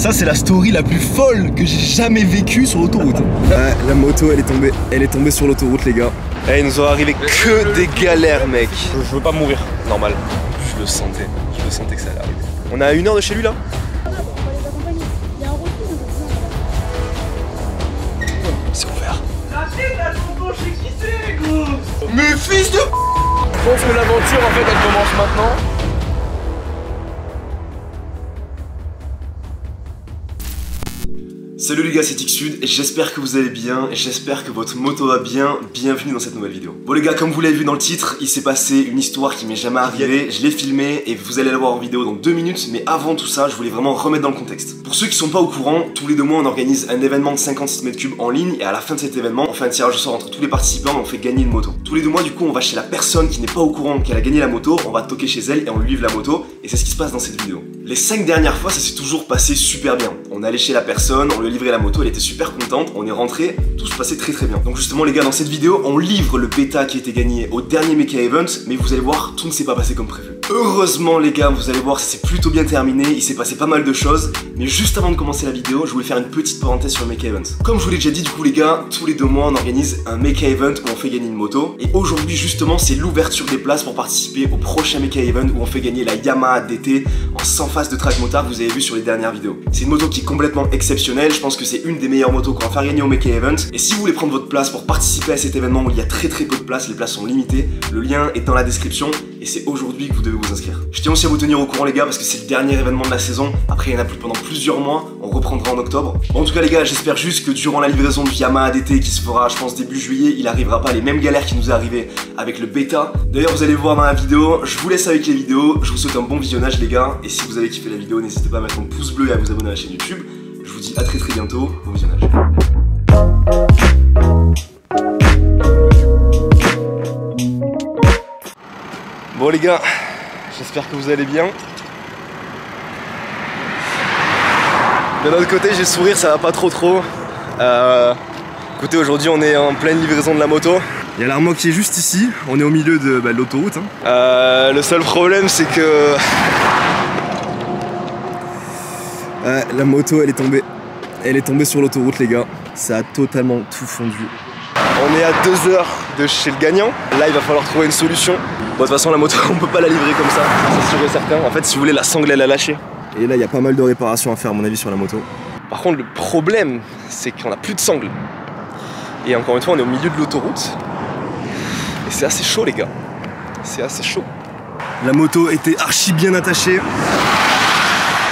Ça c'est la story la plus folle que j'ai jamais vécue sur l'autoroute. Ouais, la moto elle est tombée sur l'autoroute les gars. Eh, il nous aura arrivé que des galères mec. Je veux pas mourir. Normal, je le sentais que ça allait arriver. On est à 1 heure de chez lui là. C'est ouvert. Mais fils de... Je pense que l'aventure en fait elle commence maintenant. Salut les gars, c'est Xud et j'espère que vous allez bien et j'espère que votre moto va bien. Bienvenue dans cette nouvelle vidéo. Bon les gars, comme vous l'avez vu dans le titre, il s'est passé une histoire qui m'est jamais arrivée. Je l'ai filmé et vous allez la voir en vidéo dans 2 minutes. Mais avant tout ça, je voulais vraiment remettre dans le contexte. Pour ceux qui sont pas au courant, tous les 2 mois on organise un événement de 56 mètres cubes en ligne. Et à la fin de cet événement, on fait un tirage au sort entre tous les participants et on fait gagner une moto. Tous les 2 mois du coup, on va chez la personne qui n'est pas au courant qu'elle a gagné la moto. On va toquer chez elle et on lui livre la moto. Et c'est ce qui se passe dans cette vidéo. Les 5 dernières fois, ça s'est toujours passé super bien. On est allé chez la personne, on lui a livré la moto, elle était super contente, on est rentré, tout se passait très bien. Donc justement les gars, dans cette vidéo, on livre le bêta qui a été gagné au dernier Mecha Event, mais vous allez voir, tout ne s'est pas passé comme prévu. Heureusement les gars, vous allez voir, ça s'est plutôt bien terminé, il s'est passé pas mal de choses, mais juste avant de commencer la vidéo, je voulais faire une petite parenthèse sur le Mecha Event. Comme je vous l'ai déjà dit, du coup les gars, tous les 2 mois, on organise un Mecha Event où on fait gagner une moto, et aujourd'hui justement, c'est l'ouverture des places pour participer au prochain Mecha Event où on fait gagner la Yamaha DT en 100 phases de track motard que vous avez vu sur les dernières vidéos. C'est une moto qui est complètement exceptionnelle, je pense que c'est une des meilleures motos qu'on va faire gagner au Mecha Event. Et si vous voulez prendre votre place pour participer à cet événement où il y a très peu de places, les places sont limitées, le lien est dans la description et c'est aujourd'hui que vous devez vous inscrire. Je tiens aussi à vous tenir au courant les gars parce que c'est le dernier événement de la saison, après il y en a plus pendant plusieurs mois, on reprendra en octobre. Bon, en tout cas les gars, j'espère juste que durant la livraison du Yamaha DT qui se fera je pense début juillet, il arrivera pas les mêmes galères qui nous est arrivé avec le bêta. D'ailleurs vous allez voir dans la vidéo, je vous laisse avec les vidéos, je vous souhaite un bon visionnage les gars, et si vous avez kiffé la vidéo, n'hésitez pas à mettre un pouce bleu et à vous abonner à la chaîne YouTube. Je vous dis à très bientôt, bon visionnage. Bon les gars, j'espère que vous allez bien. De l'autre côté j'ai le sourire, ça va pas trop. Écoutez, aujourd'hui on est en pleine livraison de la moto. Il y a l'armoire qui est juste ici, on est au milieu de l'autoroute. Le seul problème c'est que... La moto elle est tombée sur l'autoroute les gars. Ça a totalement tout fondu. On est à 2 heures de chez le gagnant. Là il va falloir trouver une solution. Bon, de toute façon la moto on peut pas la livrer comme ça, c'est sûr et certain. En fait si vous voulez, la sangle elle a lâché. Et là il y a pas mal de réparations à faire à mon avis sur la moto. Par contre le problème c'est qu'on a plus de sangle. Et encore une fois on est au milieu de l'autoroute. Et c'est assez chaud les gars. C'est assez chaud. La moto était archi bien attachée.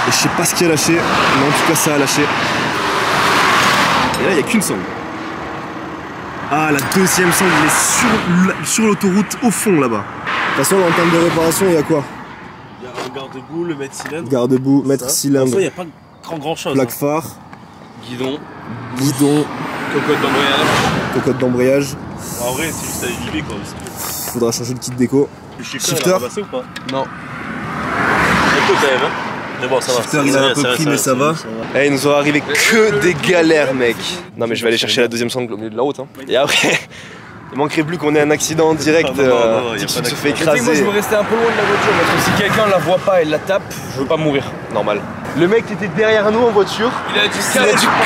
Et je sais pas ce qui a lâché, mais en tout cas ça a lâché. Et là il n'y a qu'une sangle. Ah, la deuxième sangle elle est sur l'autoroute au fond là-bas. De toute façon en termes de réparation il y a quoi? Il y a un garde-boue, le maître cylindre. Garde-boue, maître cylindre. Il n'y a pas grand chose. Plaque phare. Guidon. Cocotte d'embrayage. En vrai c'est juste à éliminer quoi. Faudra changer le kit déco. Le shifter. Ou pas non. Un peu quand même hein. Mais bon, ça va. Shifter il a un peu pris mais ça va. Eh, il nous aura arrivé que des galères mec. Non mais je vais aller chercher la deuxième sangle au milieu de la route hein. Et après, il manquerait plus qu'on ait un accident direct qui se fait écraser. Moi je veux rester un peu loin de la voiture parce que si quelqu'un la voit pas et la tape, je veux pas mourir. Normal. Le mec qui était derrière nous en voiture, il a dû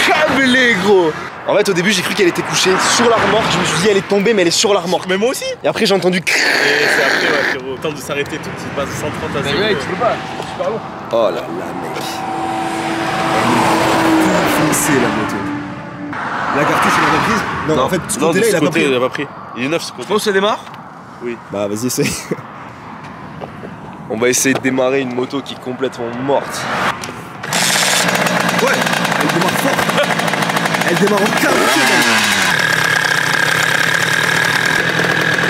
câbler gros. En fait au début j'ai cru qu'elle était couchée sur la remorque, je me suis dit elle est tombée mais elle est sur la remorque. Mais moi aussi. Et après j'ai entendu. Et c'est après ouais frérot, temps de s'arrêter tout, tu passes 130 à 0. Mais mec tu peux pas, c'est super long. Oh là là mec. Foncé la moto. La cartouche elle a prise? Non, en fait ce côté-là il a pas pris. Il est neuf ce côté. Je pense que ça démarre? Oui. Bah vas-y essaye. On va essayer de démarrer une moto qui est complètement morte. Ouais, elle démarre fort. Elle démarre en 40 secondes.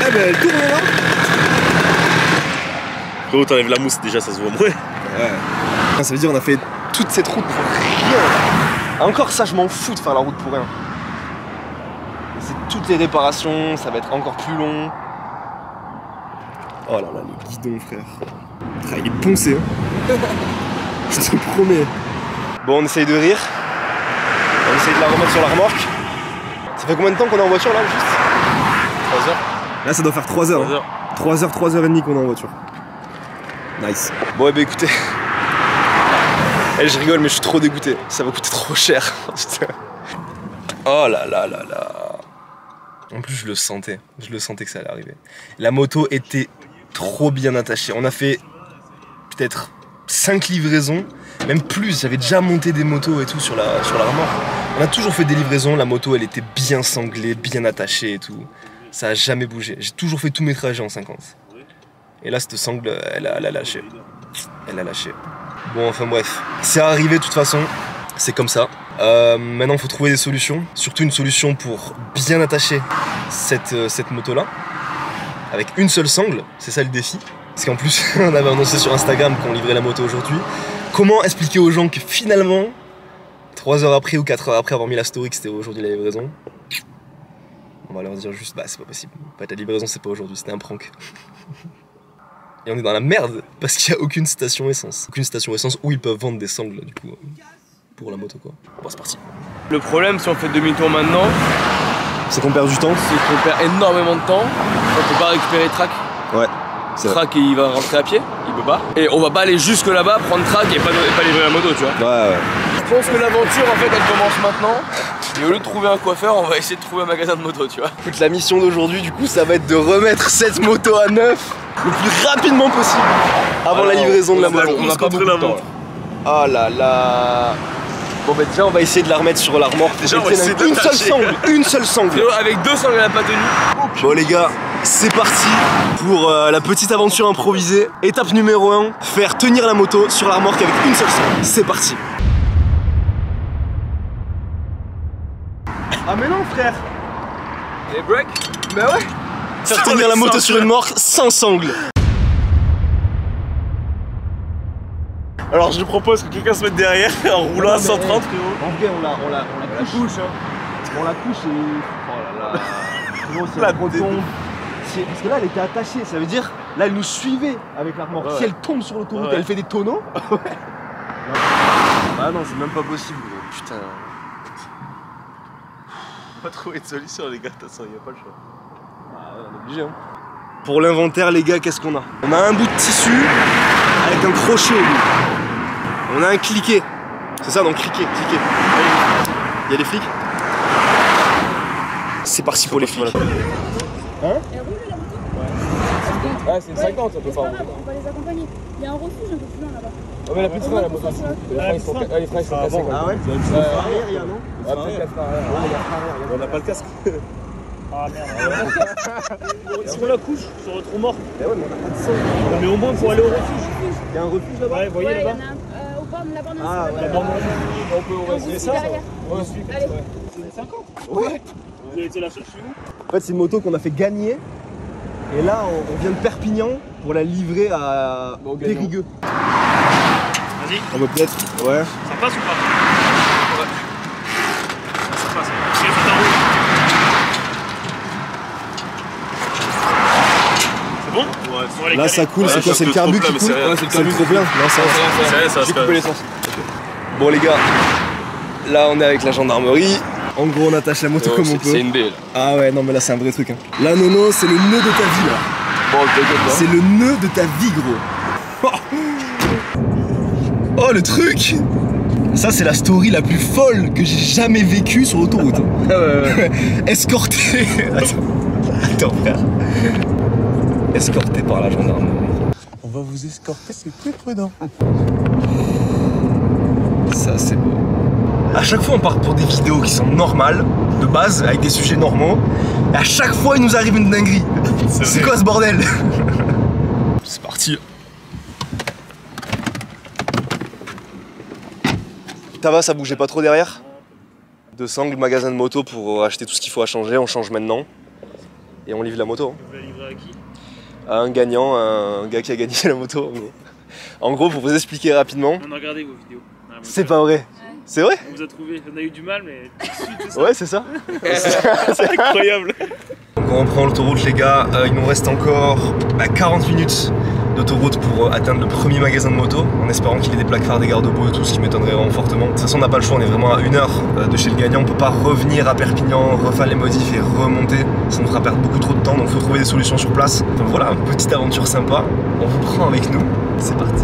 Eh ben elle tourne là. Frérot t'enlèves la mousse déjà ça se voit moins. Ouais. Ça veut dire on a fait Toute cette route pour rien. Encore ça je m'en fous de faire la route pour rien. C'est toutes les réparations, ça va être encore plus long. Oh là là, le guidon, frère. Ah, il est poncé, hein. Je te promets. Bon, on essaye de rire. On essaye de la remettre sur la remorque. Ça fait combien de temps qu'on est en voiture là, juste 3 heures. Là, ça doit faire 3 heures. 3 heures et demie qu'on est en voiture. Nice. Bon, et bah écoutez. Et je rigole mais je suis trop dégoûté, ça va coûter trop cher. Oh là là là là. En plus je le sentais que ça allait arriver. La moto était trop bien attachée. On a fait peut-être 5 livraisons, même plus, j'avais déjà monté des motos et tout sur la remorque. On a toujours fait des livraisons, la moto elle était bien sanglée, bien attachée et tout. Ça a jamais bougé, j'ai toujours fait tous mes trajets en 50. Et là cette sangle, elle a lâché. Elle a lâché. Bon enfin bref, c'est arrivé de toute façon, c'est comme ça. Maintenant il faut trouver des solutions, surtout une solution pour bien attacher cette moto là. Avec une seule sangle, c'est ça le défi. Parce qu'en plus, on avait annoncé sur Instagram qu'on livrait la moto aujourd'hui. Comment expliquer aux gens que finalement, 3 heures après ou 4 heures après avoir mis la story que c'était aujourd'hui la livraison, on va leur dire juste, bah c'est pas possible. En fait, la livraison c'est pas aujourd'hui, c'était un prank. Et on est dans la merde, parce qu'il n'y a aucune station essence. Aucune station essence où ils peuvent vendre des sangles, du coup, pour la moto quoi. Bon, c'est parti. Le problème, si on fait demi-tour maintenant, c'est qu'on perd du temps. C'est qu'on perd énormément de temps. On peut pas récupérer Track. Ouais. Track il va rentrer à pied, il peut pas. Et on va pas aller jusque là-bas, prendre Track et pas livrer la moto, tu vois. Ouais, ouais. Je pense que l'aventure en fait elle commence maintenant. Et au lieu de trouver un coiffeur, on va essayer de trouver un magasin de moto, tu vois. Écoute, la mission d'aujourd'hui, du coup, ça va être de remettre cette moto à neuf le plus rapidement possible avant la livraison de la moto. On a pas beaucoup de temps. Oh là là. Bon bah déjà on va essayer de la remettre sur la remorque. Déjà on va essayer de une seule sangle. Avec 2 sangles elle a pas tenu. Bon les gars, c'est parti pour la petite aventure improvisée. Étape numéro 1, faire tenir la moto sur la remorque avec une seule sangle. C'est parti. Ah mais non frère. Les breaks. Bah ouais. Faire tenir la moto sur une remorque sans sangle. Alors je propose que quelqu'un se mette derrière en roulant à 130 frérot. En vrai on la couche hein. On la couche et... Oh là là. Sinon si elle retombe... Parce que là elle était attachée, ça veut dire... Là elle nous suivait avec la remorque. Si elle tombe sur l'autoroute et elle fait des tonneaux... Ah non c'est même pas possible gros. Putain. On va trouver une solution les gars, de toute façon il n'y a pas le choix. Ah ouais on est obligé hein. Pour l'inventaire les gars, qu'est-ce qu'on a? On a un bout de tissu avec un crochet au bout. On a un cliquet. C'est ça, donc cliquer. Il y a des flics? C'est parti pour les flics. Hein? Ouais, c'est une 50, ça peut pas. On va les accompagner. Il y a un refuge un peu plus loin là-bas. Oh, mais elle a plus de frein la moto. Les freins ils sont cassés. Ah ouais? Arrière, il y a non? On n'a pas le casque. Ah merde. Si on la couche, on se retrouve mort. Mais ouais, mais on a pas de sang. Mais au moins pour aller au refuge. Il y a un refuge là-bas? Ouais, voyez Ouais, il y là-bas. en a un au bord de la bande. Ah ouais. On va essayer ça. On suit. Allez. C'est 50. Ouais. Vous avez été la chercher où? En fait, c'est une moto qu'on a fait gagner. Et là, on vient de Perpignan pour la livrer à Périgueux. Vas-y. On va peut-être. Ouais. Ça passe ou pas? Ouais. Ça passe. C'est tout en haut. C'est bon? Ouais. Là, ça coule. C'est quoi? C'est le carbu qui coule? c'est le C'est le trop plein. Non, ça va. J'ai coupé l'essence. Bon, les gars, là, on est avec la gendarmerie. En gros, on attache la moto comme on peut. C'est une B là. Ah ouais, non, mais là, c'est un vrai truc. Hein. Là, Nono, c'est le nœud de ta vie, là. Bon, t'inquiète pas. C'est le nœud de ta vie, gros. Oh, le truc! Ça, c'est la story la plus folle que j'ai jamais vécue sur l'autoroute. Ouais. Escorté. Attends, frère. Escorté par la gendarmerie. On va vous escorter, c'est plus prudent. Ça, c'est beau. À chaque fois, on part pour des vidéos qui sont normales, de base, avec des sujets normaux. Et à chaque fois, il nous arrive une dinguerie. C'est quoi ce bordel? C'est parti. Ça va, ça bougeait pas trop derrière? Deux sangles, magasin de moto pour acheter tout ce qu'il faut à changer. On change maintenant. Et on livre la moto. Vous la livrer à qui? À un gagnant, un gars qui a gagné la moto. En gros, pour vous expliquer rapidement. On a regardé vos vidéos. C'est pas vrai. C'est vrai? On vous a trouvé. On a eu du mal, mais tout de suite, c'est ça. Ouais, c'est ça. C'est incroyable. Donc on reprend l'autoroute les gars, il nous reste encore 40 minutes d'autoroute pour atteindre le premier magasin de moto, en espérant qu'il ait des placards, des garde-boue et tout, ce qui m'étonnerait vraiment fortement. De toute façon on n'a pas le choix, on est vraiment à 1 heure de chez le gagnant, on peut pas revenir à Perpignan, refaire les modifs et remonter, ça nous fera perdre beaucoup trop de temps, donc il faut trouver des solutions sur place. Donc voilà, une petite aventure sympa, on vous prend avec nous, c'est parti.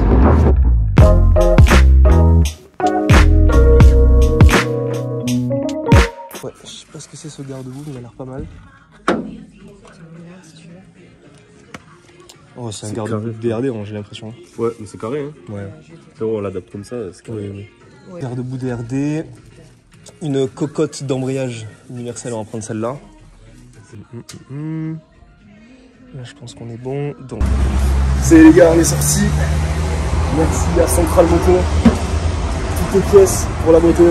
ce que c'est ce garde-boue, mais il a l'air pas mal. Oh, c'est un garde-boue DRD, j'ai l'impression. Ouais, mais c'est carré, hein. Ouais. On l'adapte comme ça, c'est carré. Oui, oui. Garde-boue DRD, une cocotte d'embrayage universelle, on va prendre celle-là. Là, je pense qu'on est bon. Donc, c'est les gars, on est sortis. Merci à Central Moto. Toutes les pièces pour la moto.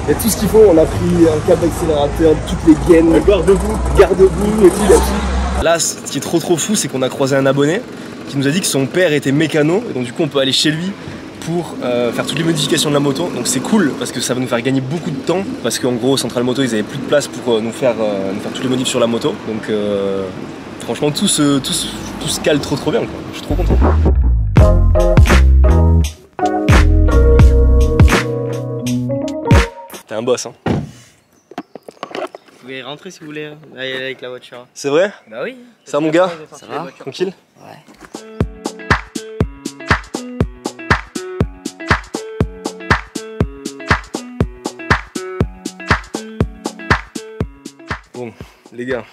Il y a tout ce qu'il faut. On a pris un câble d'accélérateur, toutes les gaines, garde-boue et tout. Là, ce qui est trop fou, c'est qu'on a croisé un abonné qui nous a dit que son père était mécano. Et donc, du coup, on peut aller chez lui pour faire toutes les modifications de la moto. Donc c'est cool parce que ça va nous faire gagner beaucoup de temps, parce qu'en gros Central Moto ils avaient plus de place pour nous faire toutes les modifs sur la moto. Donc franchement tout se cale trop bien quoi. Je suis trop content. T'es un boss hein. Vous pouvez rentrer si vous voulez, aller avec la voiture. C'est vrai? Bah oui. Ça mon gars? Ça va? Tranquille? Ouais. Bon, les gars,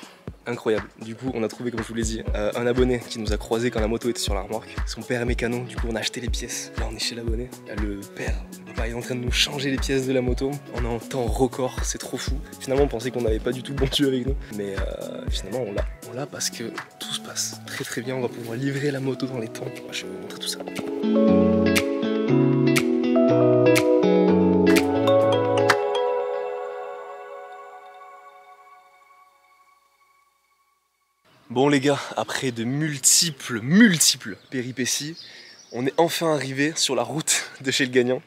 incroyable. Du coup, on a trouvé, comme je vous l'ai dit, un abonné qui nous a croisé quand la moto était sur la remorque. Son père est mécano, du coup, on a acheté les pièces. Là, on est chez l'abonné. Le père, le papa, est en train de nous changer les pièces de la moto. On est en temps record, c'est trop fou. Finalement, on pensait qu'on n'avait pas du tout le bon Dieu avec nous. Mais finalement, on l'a. On l'a parce que tout se passe très bien. On va pouvoir livrer la moto dans les temps. Je vais vous montrer tout ça. Bon les gars, après de multiples péripéties, on est enfin arrivé sur la route de chez le gagnant.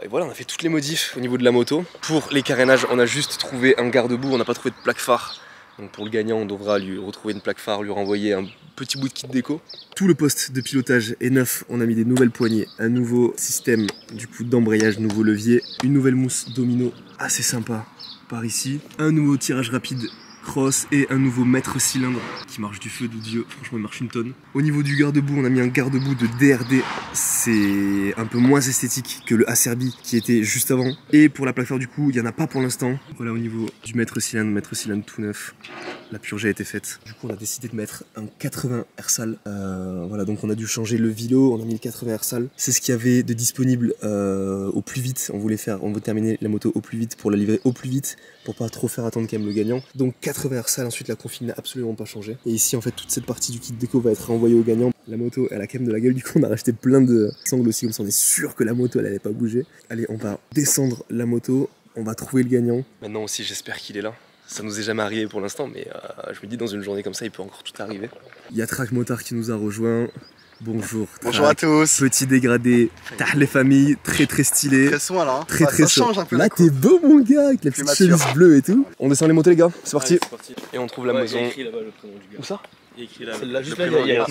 Et voilà, on a fait toutes les modifs au niveau de la moto. Pour les carénages, on a juste trouvé un garde-boue, on n'a pas trouvé de plaque phare. Donc pour le gagnant, on devra lui retrouver une plaque phare, lui renvoyer un petit bout de kit déco. Tout le poste de pilotage est neuf, on a mis des nouvelles poignées, un nouveau système du coup d'embrayage, nouveau levier, une nouvelle mousse domino assez sympa par ici, un nouveau tirage rapide cross et un nouveau mètre cylindre qui marche du feu de Dieu, franchement il marche une tonne. Au niveau du garde-boue, on a mis un garde-boue de DRD, c'est un peu moins esthétique que le Acerbi qui était juste avant. Et pour la plaque phare du coup, il n'y en a pas pour l'instant. Voilà au niveau du mètre cylindre tout neuf. La purge a été faite. Du coup on a décidé de mettre un 80 Hersal. Voilà, donc on a dû changer le vilo, on a mis le 80 Hersal. C'est ce qu'il y avait de disponible au plus vite. On voulait terminer la moto au plus vite pour la livrer au plus vite, pour pas trop faire attendre quand même le gagnant. Donc 80 Hersal, ensuite la config n'a absolument pas changé. Et ici en fait toute cette partie du kit déco va être renvoyée au gagnant. La moto elle a quand même de la gueule, du coup on a racheté plein de sangles aussi, comme ça on est sûr que la moto elle allait pas bouger. Allez, on va descendre la moto, on va trouver le gagnant. Maintenant aussi j'espère qu'il est là. Ça nous est jamais arrivé pour l'instant, mais je me dis dans une journée comme ça il peut encore tout arriver. Il y a Track Motard qui nous a rejoint. Bonjour. Bonjour à tous. Petit dégradé, t'as les familles, très stylé. Très soin là. Très ça soin. change un peu. Là t'es beau mon gars, avec la petite chemise bleue et tout. On descend les motos les gars, c'est parti. parti. Et on trouve la maison. Il y a écrit là-bas le prénom du gars. Où ça? Il y a écrit là. Celle-là, juste là, il y a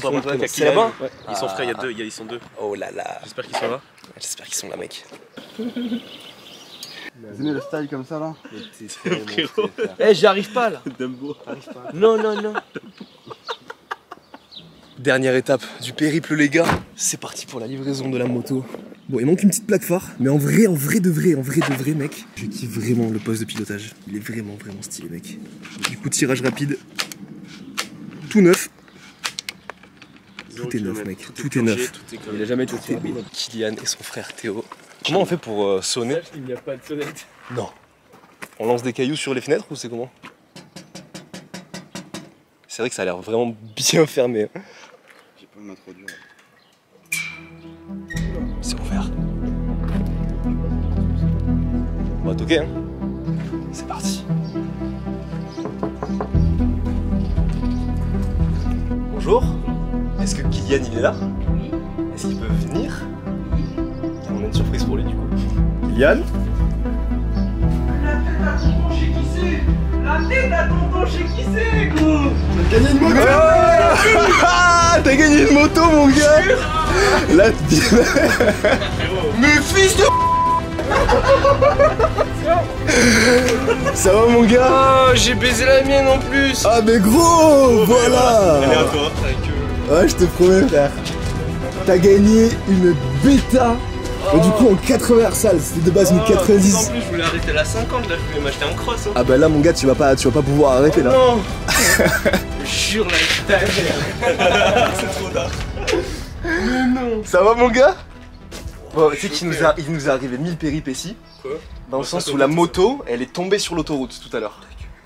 c'est là-bas. Ils sont frères, ils sont deux. Oh là là. J'espère qu'ils sont là. J'espère qu'ils sont là mec. Vous aimez le style comme ça là? Eh, j'y arrive pas là. Dumbo. Non. Dernière étape du périple les gars, c'est parti pour la livraison de la moto. Bon il manque une petite plaque phare, mais en vrai de vrai mec, je kiffe vraiment le poste de pilotage. Il est vraiment stylé mec. Du coup tirage rapide, tout neuf. Tout est neuf mec, tout est neuf. Il a jamais été aussi rapide. Kylian et son frère Théo. Comment on fait pour sonner? Il n'y a pas de sonnette. Non. On lance des cailloux sur les fenêtres ou c'est comment? C'est vrai que ça a l'air vraiment bien fermé. J'ai pas m'introduire. C'est ouvert. On va toquer hein. C'est parti. Bonjour. Est-ce que Kylian il est là? Oui. Est-ce qu'il peut venir? On a une surprise pour lui du coup. Kylian? La tête à tonton chez qui c'est, gros? T'as gagné une moto! T'as gagné une moto mon gars! Là Mais fils de... Ça va mon gars? Oh, j'ai baisé la mienne en plus. Ah mais gros! Voilà! Allez à toi. Ouais je te promets frère. T'as gagné une bêta Mais du coup en 80 Arsal, c'était de base une 90. En plus, je voulais arrêter la 50, là, je voulais m'acheter un cross. Hein. Ah bah là mon gars, tu vas pas pouvoir arrêter là. Non. Je jure, là, putain, c'est trop tard. Mais non. Ça va mon gars? Bon, tu sais qu'il nous est arrivé 1000 péripéties. Quoi? Dans le sens où la moto, elle est tombée sur l'autoroute tout à l'heure.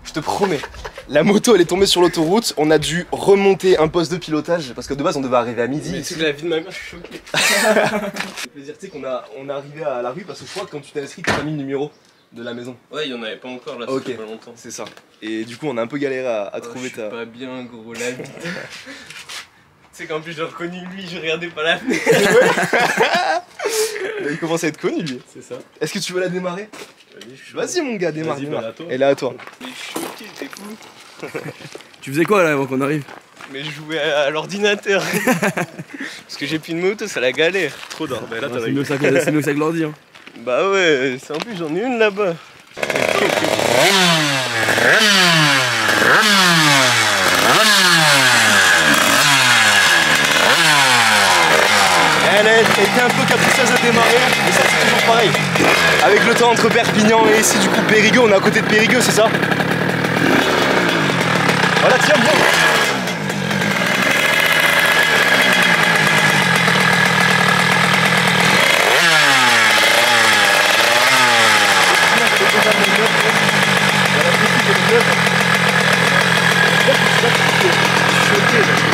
Je te promets. La moto, elle est tombée sur l'autoroute. On a dû remonter un poste de pilotage parce que de base, on devait arriver à midi. Mais c'est la vie de ma mère, je suis choqué. C'est plaisir, tu sais qu'on est arrivé à la rue parce que je crois que quand tu t'es inscrit, tu as mis le numéro de la maison. Ouais, il y en avait pas encore là, ça Ok. fait pas longtemps. C'est ça. Et du coup, on a un peu galéré à trouver Je suis ta. pas bien, gros, la vie. Tu sais qu'en plus, j'ai reconnu lui, je regardais pas la fenêtre. Il commence à être connu lui. C'est ça. Est-ce que tu veux la démarrer? Vas-y, Vas-y mon gars, démarre. Vas-y, démarre. bah, à toi. Elle est à toi. Mais je suis choqué, t'es fou. Tu faisais quoi là avant qu'on arrive? Mais je jouais à l'ordinateur. Parce que j'ai plus de moto, c'est la galère. Trop d'or. Bah, là, t'en as C'est eu. mieux ça que l'ordi. Hein. Bah ouais, en plus j'en ai une là-bas. Elle a été un peu capricieuse à démarrer, mais ça c'est toujours pareil. Avec le temps entre Perpignan et ici, du coup Périgueux, on est à côté de Périgueux, c'est ça? Voilà, tiens, bien.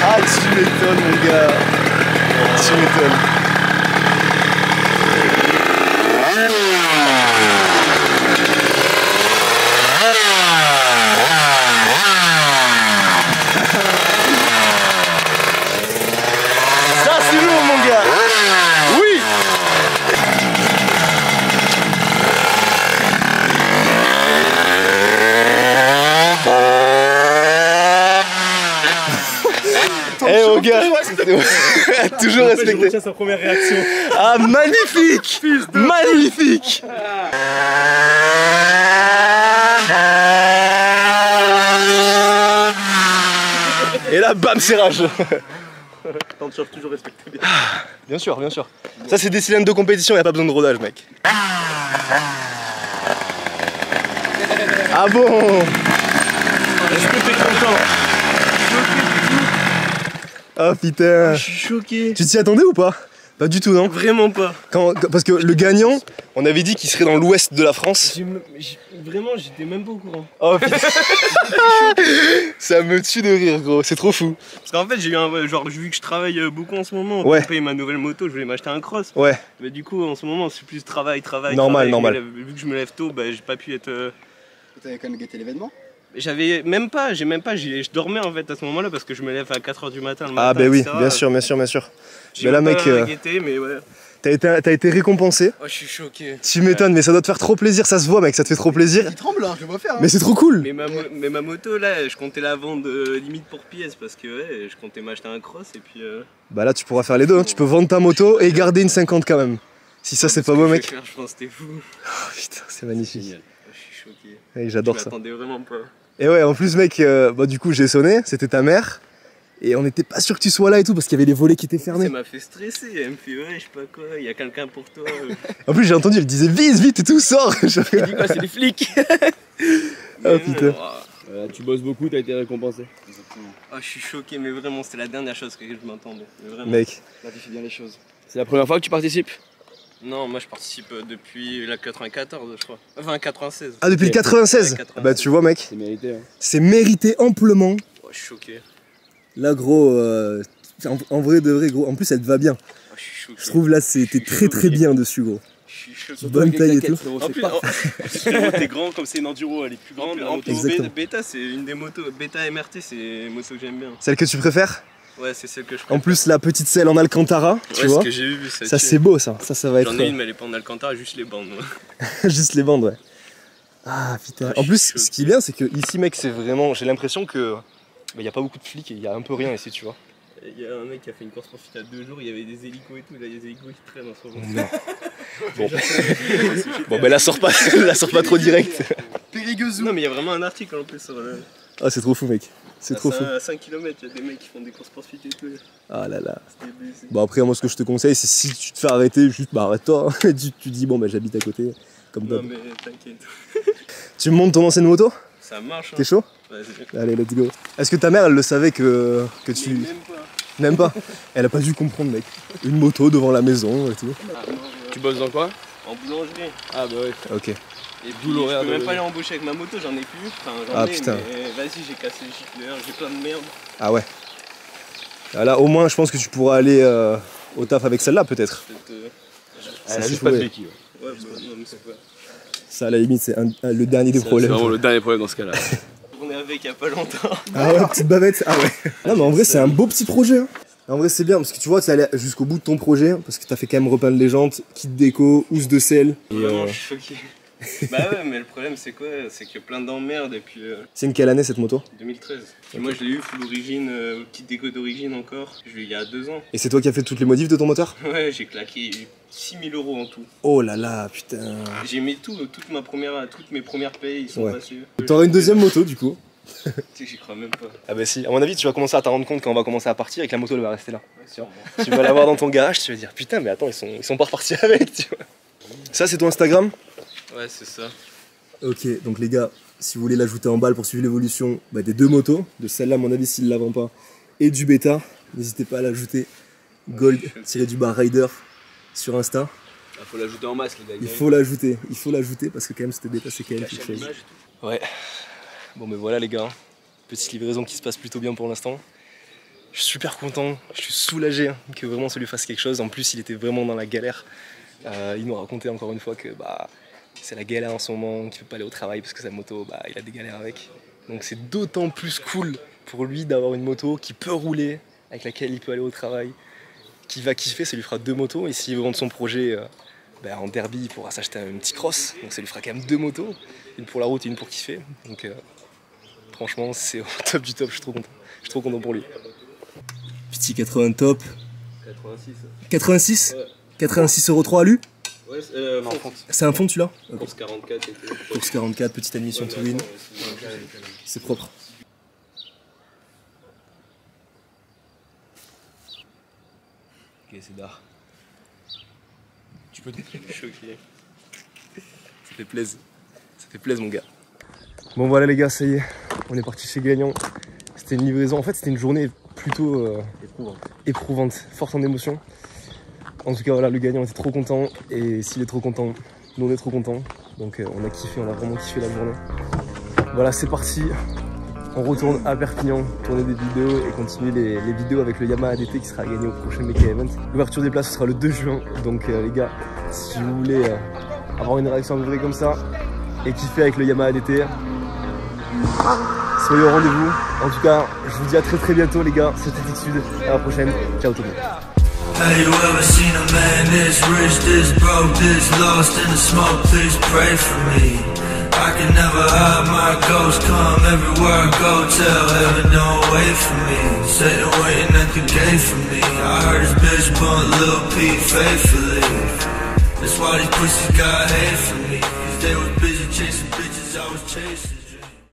Ah, tu m'étonnes mon gars. Tu m'étonnes. Ça c'est lourd mon gars. Oui. Eh mon gars, toujours respecté. Je retiens sa première réaction. Ah magnifique, magnifique. Et là bam serrage. Tant de toujours respecté bien. Bien sûr, bien sûr. Ça c'est des cylindres de compétition, y a pas besoin de rodage mec. Ah bon? Est-ce que t'es content? Ah putain. Je suis choqué. Tu t'y attendais ou pas? Pas du tout non? Vraiment pas. Parce que le gagnant, on avait dit qu'il serait dans l'ouest de la France. Vraiment, j'étais même pas au courant. Oh putain. Ça me tue de rire gros, c'est trop fou. Parce qu'en fait, j'ai eu un. Genre, vu que je travaille beaucoup en ce moment, Ouais. pour payer ma nouvelle moto, je voulais m'acheter un cross. Ouais. Mais du coup, en ce moment, c'est plus travail. Normal, travail. normal. Vu que je me lève tôt, bah, j'ai pas pu être. T'avais quand même guetté l'événement? Je dormais en fait à ce moment-là parce que je me lève à 4h du matin le matin. Ah bah oui, etc. bien sûr, bien sûr, bien sûr. J'ai Mais là pas mec, guetté, mais ouais. t'as été récompensé. Oh, je suis choqué. Tu m'étonnes, mais ça doit te faire trop plaisir, ça se voit mec, ça te fait trop plaisir. Il tremble, hein, je le vois faire. Hein. Mais c'est trop cool. Mais ma moto là, je comptais la vendre limite pour pièce parce que ouais, je comptais m'acheter un cross et puis. Bah là tu pourras faire les deux, hein. Tu peux vendre ta moto et garder une 50 quand même. Si ça c'est pas beau mec. Je pense que c'était fou. Oh, putain, c'est magnifique. Je suis choqué. Mec, j'adore ça. Je m'attendais vraiment pas. Et ouais, en plus mec, bah du coup j'ai sonné, c'était ta mère. Et on n'était pas sûr que tu sois là et tout parce qu'il y avait les volets qui étaient fermés. Ça m'a fait stresser, elle me fait ouais, je sais pas quoi, il y a quelqu'un pour toi. En plus j'ai entendu, elle disait vite et tout, sors. Je dis quoi, c'est les flics. Oh putain. Tu bosses beaucoup, t'as été récompensé. Oh, je suis choqué, mais vraiment, c'était la dernière chose que je m'attendais. Mec. Là tu fais bien les choses. C'est la première fois que tu participes? Non, moi je participe depuis la 94, je crois. Enfin, 96. Ah depuis le 96 Ouais, 96. Bah tu vois mec. C'est mérité. Hein. C'est mérité amplement. Oh, je suis choqué. Là gros, en vrai de vrai gros, en plus elle te va bien. Oh, je suis choqué. Je trouve là c'était très très bien dessus gros. Je suis choqué. Bonne taille et tout. En plus, T'es grand comme c'est une enduro, elle est plus grande. en plus Exactement. Beta, c'est une des motos. Beta MRT, c'est une moto que j'aime bien. Celle que tu préfères? Ouais, c'est celle que je En préfère. plus la petite selle en Alcantara, tu ouais, vois. ce que j'ai vu, Ça c'est beau ça, ça va être J'en ai une, mais elle est pas en Alcantara, juste les bandes. juste les bandes ouais. Ah putain. Ouais, En je plus suis ce qui est bien c'est que ici mec c'est vraiment, j'ai l'impression que y a pas beaucoup de flics et il y a un peu rien ici tu vois. Il y a un mec qui a fait une course poursuite à 2 jours, il y avait des hélicos et tout, là il y a des hélicos qui traînent en ce moment. Non. Bon bah la sors pas trop direct. Périgueux. Non mais il y a vraiment un article en plus sur Ah, c'est trop fou, mec. C'est trop fou. À 5 km, il y a des mecs qui font des courses poursuites et tout. Ah là là. C'était blessé. Bon, après, moi, ce que je te conseille, c'est si tu te fais arrêter, juste bah arrête-toi. Hein. tu dis, bon, bah j'habite à côté. Comme Non, d'hab. mais t'inquiète. Tu me montres ton ancienne moto? Ça marche. Hein. T'es chaud? Vas-y. Allez, let's go. Est-ce que ta mère, elle le savait que tu. Même pas. Même pas? Elle a pas dû comprendre, mec. Une moto devant la maison et tout. Ah, non, Tu bosses dans quoi? en boulangerie. Ah bah oui. Ok. Et puis, l'horaire je peux de- même pas aller embaucher avec ma moto, j'en ai plus. Enfin, j'en Ah, ai, putain. mais vas-y, j'ai cassé le gicleur, j'ai plein de merde. Ah ouais. Ah, là, au moins, je pense que tu pourras aller au taf avec celle-là, peut-être. Peut-être, Ça, Elle a c'est juste fou, pas de ouais. béquille. Ouais. ouais, bah, non, mais c'est pas. Ça, à la limite, c'est le dernier des C'est problèmes. vraiment le dernier problème dans ce cas-là. On est avec il y a pas longtemps. Ah ouais, petite bavette. Ah ouais. Non, mais en vrai, c'est un beau petit projet. Hein. En vrai, c'est bien parce que tu vois, tu es allé jusqu'au bout de ton projet parce que t'as fait quand même repeindre les jantes, kit déco, housse de sel. Et, Vraiment, je suis choqué. Bah ouais, mais le problème c'est quoi? C'est qu'il y a plein d'emmerdes et puis C'est une quelle année cette moto? 2013. Et moi je l'ai eu full origine, kit déco d'origine encore. Je l'ai eu il y a 2 ans. Et c'est toi qui as fait toutes les modifs de ton moteur? Ouais, j'ai claqué 6000 € en tout. Oh là là, putain. J'ai mis tout, toutes mes premières payes, ils sont Ouais. passés. T'auras une deuxième moto du coup? Tu sais, j'y crois même pas. Ah bah si, à mon avis, tu vas commencer à t'en rendre compte quand on va commencer à partir et que la moto elle va rester là. Ouais, sûrement. Tu vas l'avoir dans ton garage, tu vas dire putain, mais attends, ils sont pas repartis avec, tu vois. Ça, c'est ton Instagram? Ouais, c'est ça. Ok, donc les gars, si vous voulez l'ajouter en balle pour suivre l'évolution des 2 motos, de celle-là, à mon avis, s'il ne la vend pas, et du bêta, n'hésitez pas à l'ajouter. Gold-Rider sur Insta. Il faut l'ajouter en masse, les gars. Il faut l'ajouter parce que quand même, cette bêta, c'est quand même quelque chose. Ouais. Bon, mais voilà, les gars, petite livraison qui se passe plutôt bien pour l'instant. Je suis super content, je suis soulagé hein, que vraiment ça lui fasse quelque chose. En plus, il était vraiment dans la galère. Il nous racontait encore une fois que c'est la galère en ce moment, qu'il ne peut pas aller au travail parce que sa moto, il a des galères avec. Donc c'est d'autant plus cool pour lui d'avoir une moto qui peut rouler, avec laquelle il peut aller au travail, qui va kiffer, ça lui fera 2 motos. Et s'il veut vendre son projet en derby, il pourra s'acheter un petit cross. Donc ça lui fera quand même 2 motos, une pour la route et une pour kiffer. Donc franchement, c'est au top du top, je suis trop content. Je suis trop content pour lui. Petit 80 top. 86. 86 Ouais. 86,3 € à lui. Ouais, fonte. C'est un fond celui-là? Course 44 et tout. Course 44, petite admission to win. C'est propre. Ok, c'est d'art. Tu peux te Choqué. Ça fait plaisir. Ça fait plaisir, mon gars. Bon, voilà, les gars, ça y est. On est parti chez Gagnant. C'était une livraison. En fait, c'était une journée plutôt éprouvante, forte en émotion. En tout cas, voilà, le Gagnant était trop content. Et s'il est trop content, nous, on est trop contents. Donc, on a kiffé, on a vraiment kiffé la journée. Voilà, c'est parti. On retourne à Perpignan, tourner des vidéos et continuer les vidéos avec le Yamaha ADT qui sera gagné au prochain Mecha Event. L'ouverture des places ce sera le 2 juin, donc les gars, si vous voulez avoir une réaction à peu près comme ça et kiffer avec le Yamaha ADT, soyez au rendez-vous. En tout cas, je vous dis à très bientôt les gars, c'était Tixud, à la prochaine, ciao tout le monde. Have you ever seen a man this rich, this broke, this lost in the smoke? Please pray for me. I can never hide my ghost, come everywhere I go, tell heaven don't wait for me. Satan waiting at the gate for me. I heard his bitch bump Lil P faithfully. That's why these pussies got hate for me, cause they was busy chasing bitches I was chasing.